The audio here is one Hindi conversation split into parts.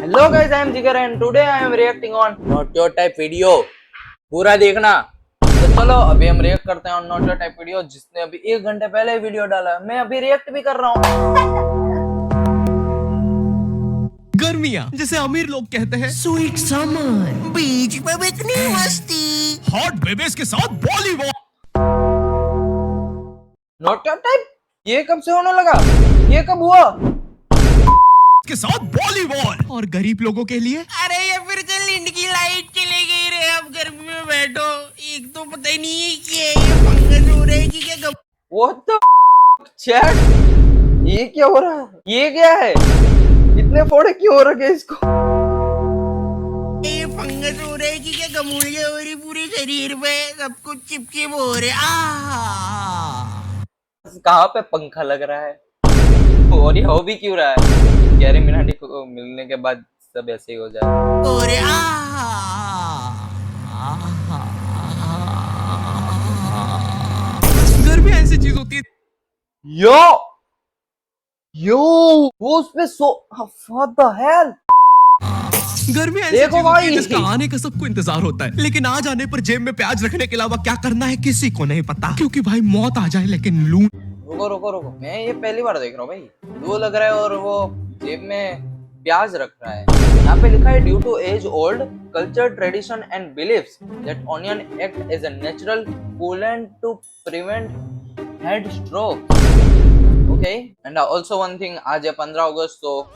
Hello guys, I am Jigar and today I am reacting on Not Your Type video. पूरा देखना। तो चलो अभी हम रिएक्ट करते हैं on Not Your Type video, जिसने अभी 1 घंटे पहले वीडियो डाला। मैं अभी रिएक्ट भी कर रहा हूँ। गर्मियाँ जिसे अमीर लोग कहते हैं, स्वीट समर, बीच पे इतनी मस्ती, हॉट बेबीज के साथ बॉलीवुड। Not Your Type ये कब से होने लगा? ये कब हुआ? के साथ बॉलीवुड और गरीब लोगों के लिए अरे ये फिर से लिंड की लाइट चली गई रे। अब गर्मी में बैठो, एक तो पता ही नहीं है कि ये फंगस हो रहा है कि क्या। What the chat? ये क्या हो रहा है? ये क्या है? इतने फोड़े क्यों हो रखे इसको? ये फंगस हो रहा है कि क्या, गमूलिया हो रही पूरे शरीर पे, सब कुछ चिपचिप हो रहे। कहाँ पे पंखा लग रहा है? और ये हो भी क्यों रहा है? गैरी मिनाटी को मिलने के बाद सब ऐसे ही हो जाए। और गर्मी ऐसी चीज होती है। यो वो उसपे what the hell? गर्मी ऐसी देखो चीज होती है भाई। जिसका आने का सबको इंतजार होता है, लेकिन आ जाने पर जेब में प्याज रखने के अलावा क्या करना है किसी को नहीं पता, क्योंकि भाई मौत आ जाए लेकिन लूट। रुको मैं ये पहली बार देख रहा हूँ भाई। लू लग रहा है और वो जेब में प्याज रख रहा है। यहाँ पे लिखा है due to as old culture tradition and beliefs that onion act as a natural coolant to prevent head stroke. Okay and also one thing, आज है 15 अगस्त तो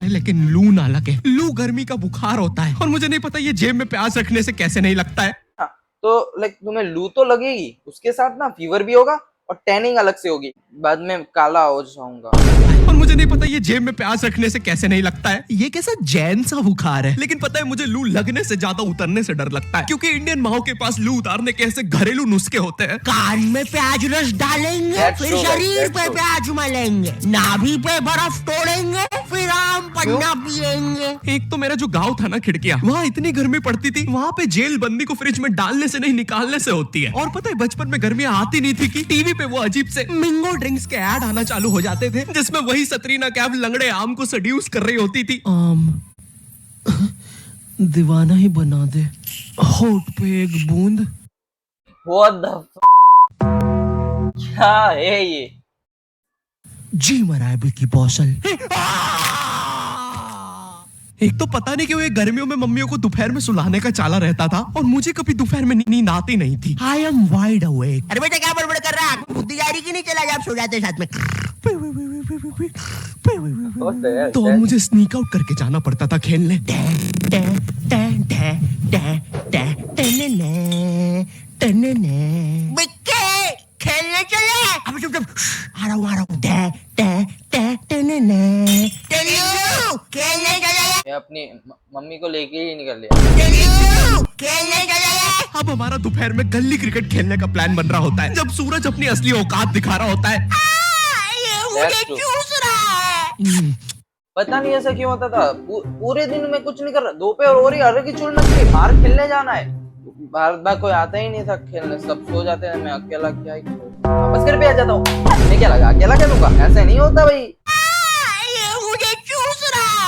लेकिन लू ना लगे। लू गर्मी का बुखार होता है और मुझे नहीं पता ये जेब में प्याज रखने से कैसे नहीं लगता है। तो लाइक तुम्हें लू तो लगेगी, उसके साथ ना फीवर भी होगा और टैनिंग अलग से होगी, बाद में काला हो जाऊंगा। और मुझे नहीं पता ये जेब में प्याज रखने से कैसे नहीं लगता है। ये कैसा जैन सा बुखार है, लेकिन पता है मुझे लू लगने से ज्यादा उतरने से डर लगता है, क्योंकि इंडियन माओ के पास लू उतारने के ऐसे घरेलू नुस्खे होते हैं। कान में प्याज रस डालेंगे, फिर शरीर पे प्याज मलेंगे, नाभि पे बर्फ तोड़ेंगे, फिर आम पन्ना पिएंगे। एक तो मेरा जो गांव था ना खिड़कियां, वहाँ इतनी गर्मी पड़ती थी, वहाँ पे जेल बंदी को फ्रिज में डालने से नहीं निकालने से होती है। और पता है बचपन में गर्मियां आती नहीं थी कि टीवी पे वो अजीब से मिंगो ड्रिंक्स के ऐड आना चालू हो जाते थे, जिसमें वही सतरीना कैफ लंगड़े आम को सेड्यूस कर रही होती थी। आम दीवाना ही बना दे, होठ पे एक बूंद। What the क्या है ये? जी मराए की पौसल। एक तो पता नहीं क्यों ये गर्मियों में मम्मियों को दोपहर में सुलाने का चाला रहता था और मुझे कभी दोपहर में नींद आती नहीं थी। I am wide awake. अरे बेटा क्या बड़बड़ कर रहा है? बुद्धि जा रही कि नहीं? चला जा, आप सो जाते साथ में। तो अब मुझे स्नीक आउट करके जाना पड़ता था खेलने। बिक्के खेलने चले। अब चुप आ रहा हूँ। खेलने चले। ये अपनी मम्मी को लेके ही निकल लिया। खेलने चले। अब हमारा दोपहर में गली क्रिकेट खेलने का प्लान बन रहा होता है, जब सूरज अपनी असली औकात दिखा रहा होता है। ये मुझे चूस रहा है। पता नहीं ऐसा क्यों होता था। पूरे दिन में कुछ नहीं कर रहा, दोपहर हो रही अरे की चुल मच, बाहर खेलने जाना है। बार कोई आता ही नहीं था खेलने, सब सो जाते थे। मैं अकेला क्या ही वापस घर पे आ जाता हूँ। मैं क्या लगा अकेला खेलूंगा? ऐसे नहीं होता भाई। ये मुझे चूस रहा है।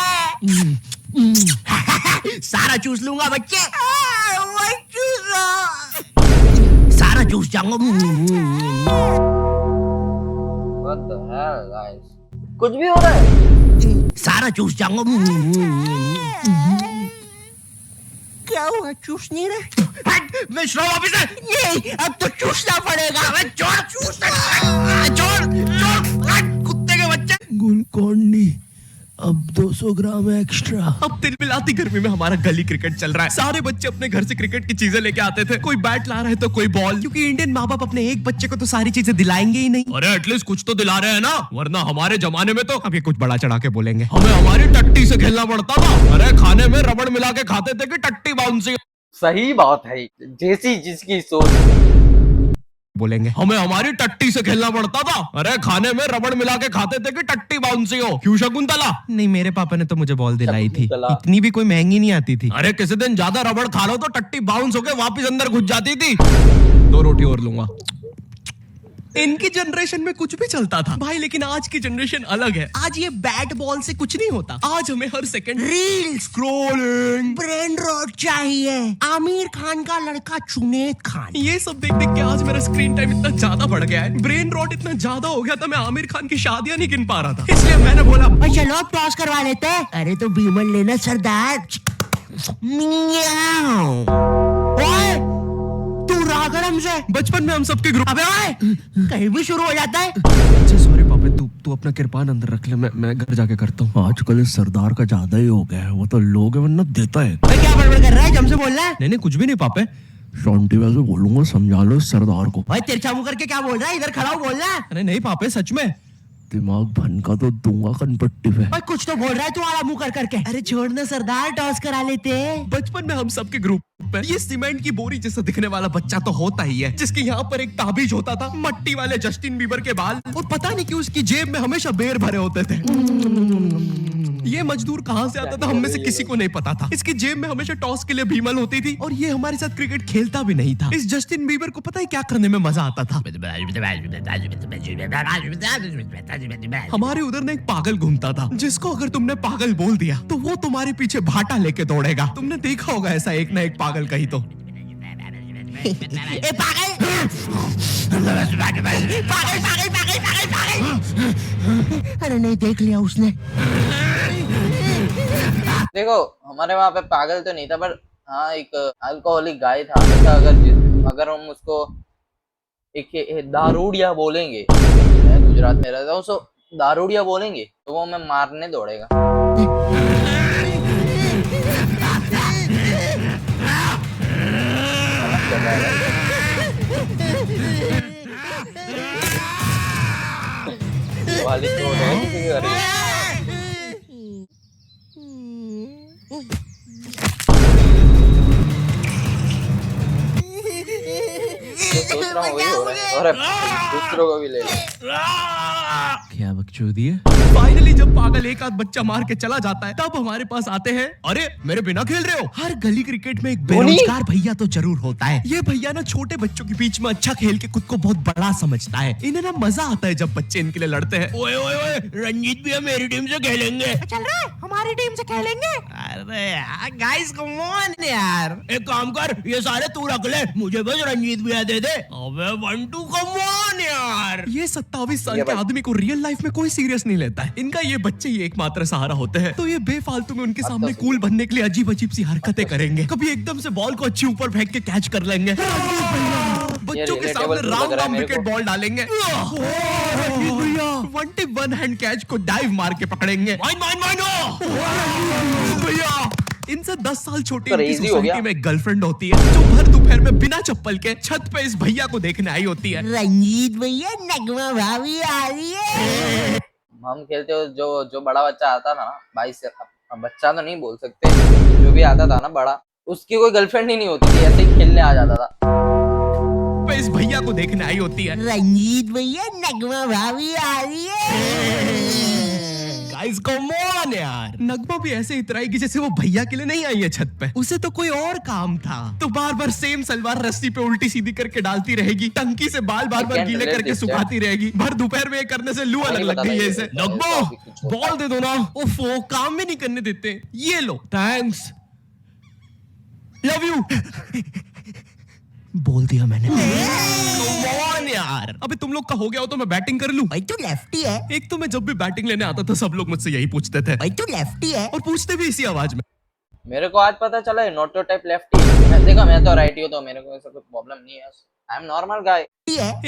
सारा चूस लूंगा बच्चे। सारा चूस जाऊंगा। What the hell guys? कुछ भी हो रहा है। सारा चूस जाऊंगा। क्या हुआ? चूस नहीं रहे? मैं श्रम ऑफिसर। नहीं, अब तो चूसना पड़ेगा। कुत्ते के बच्चे। गुलकोंडी अब 200 ग्राम एक्स्ट्रा। अब तिल मिलाती गर्मी में हमारा गली क्रिकेट चल रहा है। सारे बच्चे अपने घर से क्रिकेट की चीजें लेके आते थे, कोई बैट ला रहा है तो कोई बॉल, क्योंकि इंडियन माँ बाप अपने एक बच्चे को तो सारी चीजें दिलाएंगे ही नहीं। अरे एटलीस्ट कुछ तो दिला रहे हैं ना, वरना हमारे जमाने में तो, अब ये कुछ बड़ा चढ़ा के बोलेंगे, हमें हमारी टट्टी से खेलना पड़ता था। अरे खाने में रबड़ मिला के खाते थे कि टट्टी बाउंसी। सही बात है, जैसी जिसकी सोच। बोलेंगे हमें हमारी टट्टी से खेलना पड़ता था। अरे खाने में रबड़ मिला के खाते थे कि टट्टी बाउंसी हो। क्यों शकुंतला? नहीं, मेरे पापा ने तो मुझे बॉल दिलाई थी, इतनी भी कोई महंगी नहीं आती थी। अरे किसी दिन ज्यादा रबड़ खा लो तो टट्टी बाउंस होके वापस अंदर घुस जाती थी। 2 रोटी और लूंगा। इनकी जनरेशन में कुछ भी चलता था भाई, लेकिन आज की जनरेशन अलग है। आज ये बैट बॉल से कुछ नहीं होता। आज हमें हर second reels, scrolling, brain rot चाहिए। आमिर खान का लड़का जुनैद खान। ये सब देख देख के आज मेरा स्क्रीन टाइम इतना ज्यादा बढ़ गया है, ब्रेन रॉट इतना ज्यादा हो गया था, मैं आमिर खान की शादियां नहीं गिन पा रहा था। इसलिए मैंने बोला भाई चलो अब टॉस करवा लेते हैं। अरे तो बीमल लेना सरदार। मियाओ। ओए, तू रागड़म से बचपन में हम सबके ग्रुप। अबे ओए, कहीं भी शुरू हो जाता है। अच्छा सॉरी पापा, तू अपना कृपान अंदर रख ले, मैं घर जाके करता हूँ। आजकल इस सरदार का ज्यादा ही हो गया है, वो तो लोग है वरना देता है। भाई क्या बड़बड़ कर रहा है, जम से बोल रहा है। नहीं कुछ भी नहीं पापा। शांति वैसे बोलूंगा, समझा लो इस सरदार को। भाई तिरछा मुंह करके क्या बोल रहा है, इधर खड़ा हो बोल रहा है। अरे नहीं पापा सच में। दिमाग भन का तो दूंगा कनपट्टी पे। भाई कुछ तो बोल रहा है तू आला मुंह कर करके। अरे छोड़ना सरदार, टॉस करा लेते हैं। बचपन में हम सबके ग्रुप पर ये सीमेंट की बोरी जैसा दिखने वाला बच्चा तो होता ही है, जिसके यहाँ पर एक ताबीज होता था, मट्टी वाले जस्टिन बीबर के बाल, और पता नहीं क्यों उसकी जेब में हमेशा बेर भरे होते थे। ये मजदूर कहाँ से आता था हम में से किसी को नहीं पता था। इसकी जेब में हमेशा टॉस के लिए भीमल होती थी, और ये हमारे साथ क्रिकेट खेलता भी नहीं था। इस जस्टिन बीबर को पता है क्या करने में मजा आता था। हमारे उधर ना एक पागल घूमता था, जिसको अगर तुमने पागल बोल दिया तो वो तुम्हारे पीछे भाटा लेके दौड़ेगा। तुमने देखा होगा ऐसा एक ना एक पागल कहीं तो। ए पागल, पागल पागल पागल पागल पागल। अरे नहीं, देख लिया उसने। देखो हमारे वहाँ पे पागल तो नहीं था, पर हाँ एक अल्कोहलिक गाय था। अगर हम उसको एक दारूडिया बोलेंगे, मैं गुजरात में रहता हूँ, सो दारूडिया बोलेंगे तो वो हमें मारने दौड़ेगा। वाली तो है किसी के घर में। सोच रहा हूँ वही हो रहा है, और दूसरों को भी ले लो। क्या बकचोदी है। फाइनली जब पागल एक आध बच्चा मार के चला जाता है, तब हमारे पास आते हैं। अरे मेरे बिना खेल रहे हो। हर गली क्रिकेट में एक बेरोजगार भैया तो जरूर होता है। ये भैया ना छोटे बच्चों के बीच में अच्छा खेल के खुद को बहुत बड़ा समझता है। इन्हें ना मजा आता है जब बच्चे इनके लिए लड़ते हैं। ओए ओए ओए, रंजीत भैया मेरी टीम से खेलेंगे। चल रहा है, हमारी टीम से खेलेंगे। अरे यार गाइस कम ऑन यार, एक काम कर, ये सारे तू रख ले, मुझे बस रंजीत भैया दे दे। अबे बंटू कम ऑन यार। ये 27 साल के आदमी को रियल लाइफ में कोई सीरियस नहीं लेता है। इनका ये बच्चे ही एकमात्र सहारा होते हैं, तो ये बेफालतू में उनके सामने कूल बनने के लिए अजीब अजीब सी हरकतें करेंगे। कभी एकदम से बॉल को अच्छी ऊपर फेंक के कैच कर लेंगे, बच्चों के सामने राउंड विकेट बॉल डालेंगे। भैया 21 हैंड कैच को डाइव मार के पकड़ेंगे। भैया इनसे 10 साल छोटी इनकी सोसाइटी में एक गर्लफ्रेंड होती है, जो भर दोपहर में बिना चप्पल के छत पे इस भैया को देखने आई होती है। रंजीत भैया, नगमा भाभी आ रही है। हम खेलते हो, जो बड़ा बच्चा आता था ना, 22 से बच्चा तो नहीं बोल सकते, जो भी आता था ना बड़ा, उसकी कोई गर्लफ्रेंड ही नहीं होती थी, ऐसे ही खेलने आ जाता था। इस भैया को देखने आई होती है। रंजीत भैया, नगमा भाभी आ रही है। गाइस कम ऑन यार, नगमा भी ऐसे इतराएगी जैसे वो भैया के लिए नहीं आई है छत पे, उसे तो कोई और काम था। तो बार बार सेम सलवार रस्सी पे उल्टी सीधी करके डालती रहेगी, टंकी से बाल बार बार गीले करके सुखाती रहेगी। भर दोपहर में करने से लू अलग लग गई है इसे। नगमा बॉल दे दो ना, ओफो काम भी नहीं करने देते। ये लो, थैंक्स, लव यू। बोल दिया मैंने। Come on यार, अबे तुम लोग का हो गया हो तो मैं बैटिंग कर लूं। भाई तू लेफ्टी है। एक तो मैं जब भी बैटिंग लेने आता था सब लोग मुझसे यही पूछते थे, भाई तू लेफ्टी है। और पूछते भी इसी आवाज में। मेरे को आज पता चला है नोटो टाइप लेफ्टी। मैं देखा, मैं तो राइटी हूँ, तो मेरे को ऐसा कोई प्रॉब्लम नहीं है। I am normal guy.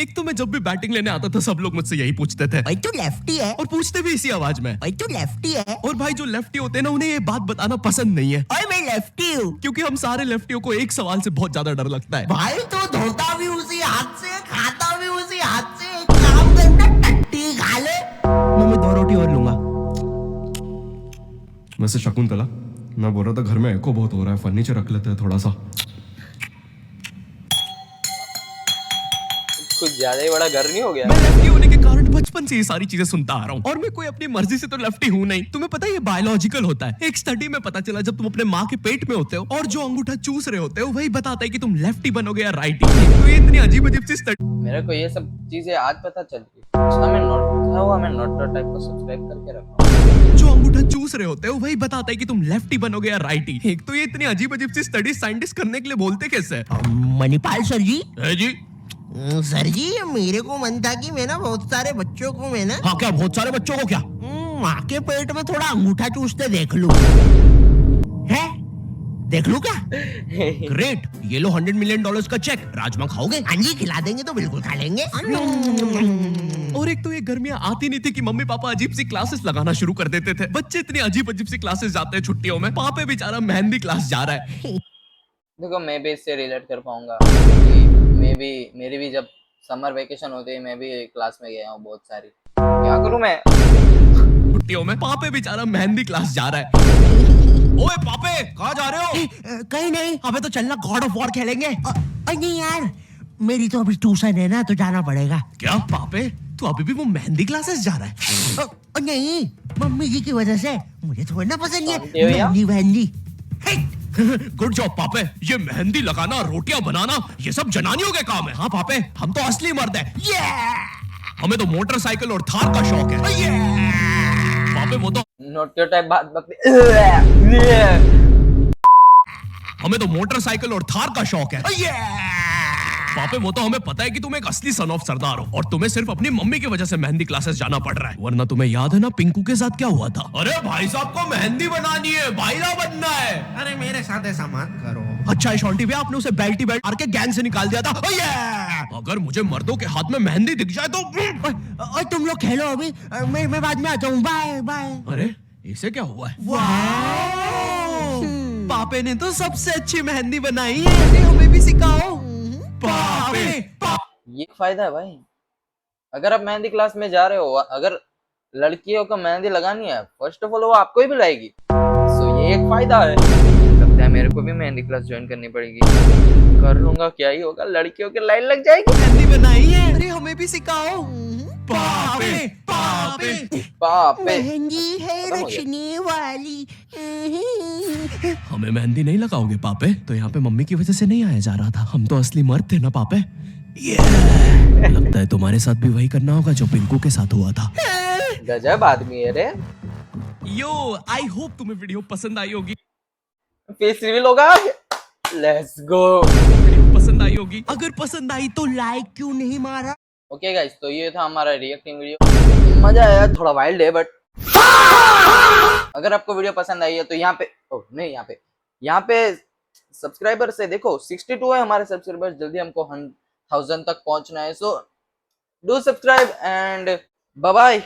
एक तो मैं जब भी बैटिंग लेने आता था सब लोग मुझसे यही पूछते थे, भाई तू लेफ्टी है। और पूछते भी इसी आवाज में। भाई तू लेफ्टी है। और भाई जो लेफ्टी होते हैं ना, उन्हें ये बात बताना पसंद नहीं है। और मैं लेफ्टी हूँ। क्योंकि हम सारे लेफ्टियों को एक सवाल से बहुत ज्यादा डर लगता है। भाई तो धोता भी उसी हाथ से, खाता भी उसी हाथ से। एक काम करना, टट्टी खा ले। मैं 2 रोटी और लूंगा। वैसे शकुंतला, मैं बोल रहा था घर में एको बहुत हो रहा है, फर्नीचर रख लेते हैं थोड़ा सा। कुछ ज्यादा ही बड़ा घर नहीं हो गया? मैं लेफ्टी होने के कारण बचपन से ये सारी चीजें सुनता आ रहा हूँ, और मैं कोई अपनी मर्जी से तो लेफ्टी हूँ नहीं। तुम्हें पता है ये बायोलॉजिकल होता है। एक स्टडी में पता चला, जब तुम अपने माँ के पेट में होते हो और जो अंगूठा चूस रहे होते हो, वही बताता है कि तुम लेफ्टी बनोगे या राइटी। तो ये इतनी अजीब अजीब सी स्टडी मेरे को ये सब चीजें आज पता चली। हमें नॉट टाइप को सब्सक्राइब करके रखा। जो अंगूठा चूस रहे होते हो वही बताता है कि तुम लेफ्टी बनोगे या राइटी। एक तो ये इतनी अजीब अजीब सी स्टडी साइंटिस्ट करने के लिए बोलते कैसे मणिपाल सर जी, है जी? सर जी मेरे को मन था कि मैं ना बहुत सारे बच्चों को मैं ना हाँ, क्या बहुत सारे बच्चों को क्या? माँ के पेट में थोड़ा अंगूठा चूसते देख लूं। है? देख लूं क्या? ग्रेट, ये लो $100 मिलियन का चेक। राजमा खाओगे? हाँ जी, खिला देंगे तो बिल्कुल खा लेंगे। और एक तो ये गर्मियां आती नहीं थी कि मम्मी पापा अजीब सी क्लासेस लगाना शुरू कर देते थे। बच्चे इतनी अजीब अजीब सी क्लासेस जाते हैं छुट्टियों में। पापे बेचारा मेहंदी क्लास जा रहा है। देखो मैं भी इससे रिलेट कर पाऊंगा। मेरी भी जब समर वेकेशन होती है मैं भी क्लास में गया हूँ बहुत सारी। क्या करूँ मैं? छुट्टियों में पापे बेचारा मेहंदी क्लास जा रहा है। ओए पापे, कहाँ जा रहे हो? कहीं नहीं। अबे तो चलना गॉड ऑफ वॉर खेलेंगे। नहीं यार, मेरी तो अभी ट्यूशन है ना, तो जाना पड़ेगा। क्या पापे, तू अभी भी वो मेहंदी क्लासेस जा रहा है? नहीं, मम्मी जी की वजह से। मुझे थोड़ा ना पसंद है जानते हो या? मेहंदी। गुड जॉब पापे। ये मेहंदी लगाना, रोटियां बनाना, ये सब जनानियों के काम है। हाँ पापे, हम तो असली मर्द हैं। हमें तो मोटरसाइकिल और थार का शौक है। पापे वो तो नॉट योर टाइप बात हमें तो मोटरसाइकिल और थार का शौक है। पापे वो तो हमें पता है कि तुम एक असली सन ऑफ सरदार हो और तुम्हें सिर्फ अपनी मम्मी की वजह से मेहंदी क्लासेस जाना पड़ रहा है। वरना तुम्हें याद है ना पिंकू के साथ क्या हुआ था? अरे भाई साहब को मेहंदी बनानी है, भाईला बनना है। अरे मेरे साथ ऐसा मत करो। अच्छा है शॉन्टी भैया, आपने उसे बेल्टी बेल्ट मार के गैंग से निकाल दिया था। अगर मुझे मर्दों के हाथ में मेहंदी दिख जाए तो और तुम लोग खेलो अभी, मैं बाद में आता हूँ। Bye bye. अरे इसे क्या हुआ है? पापे ने तो सबसे अच्छी मेहंदी बनाई है, हमें भी सिखाओ। पापे ये फायदा है भाई। अगर आप मेहंदी क्लास में जा रहे हो, अगर लड़कियों को मेहंदी लगानी है, फर्स्ट ऑफ ऑल वो आपको ही बुलाएगी। सो ये एक फायदा है। लगता है मेरे को भी मेहंदी क्लास ज्वाइन करनी पड़ेगी। कर लूंगा, क्या ही होगा, लड़कियों की लाइन लग जाएगी। मेहंदी बनाई है, अरे हमें भी सिखाओ। पापे पापे बाप रे। मेहंदी है खत्म हो गया। रचने वाली। हमें मेहंदी नहीं लगाओगे पापे? तो यहाँ पे मम्मी की वजह से नहीं आया जा रहा था। हम तो असली मर्द थे ना पापे। लगता है तुम्हारे साथ भी वही करना होगा जो पिंकू के साथ हुआ था। गजब आदमी है रे। यो, आई होप तुम्हें वीडियो पसंद आई होगी। फेस रिवील होगा। Let's go. वीडियो पसंद आई होगी। अगर पसंद आई तो लाइक क्यों नहीं मारा? ओके गाइस, तो ये था हमारा रिएक्टिंग वीडियो। मजा आया, थोड़ा वाइल्ड है बट अगर आपको वीडियो पसंद आई है तो यहाँ पे सब्सक्राइबर से देखो 62 है हमारे सब्सक्राइबर्स। जल्दी हमको 1000 तक पहुंचना है। So do subscribe and bye bye.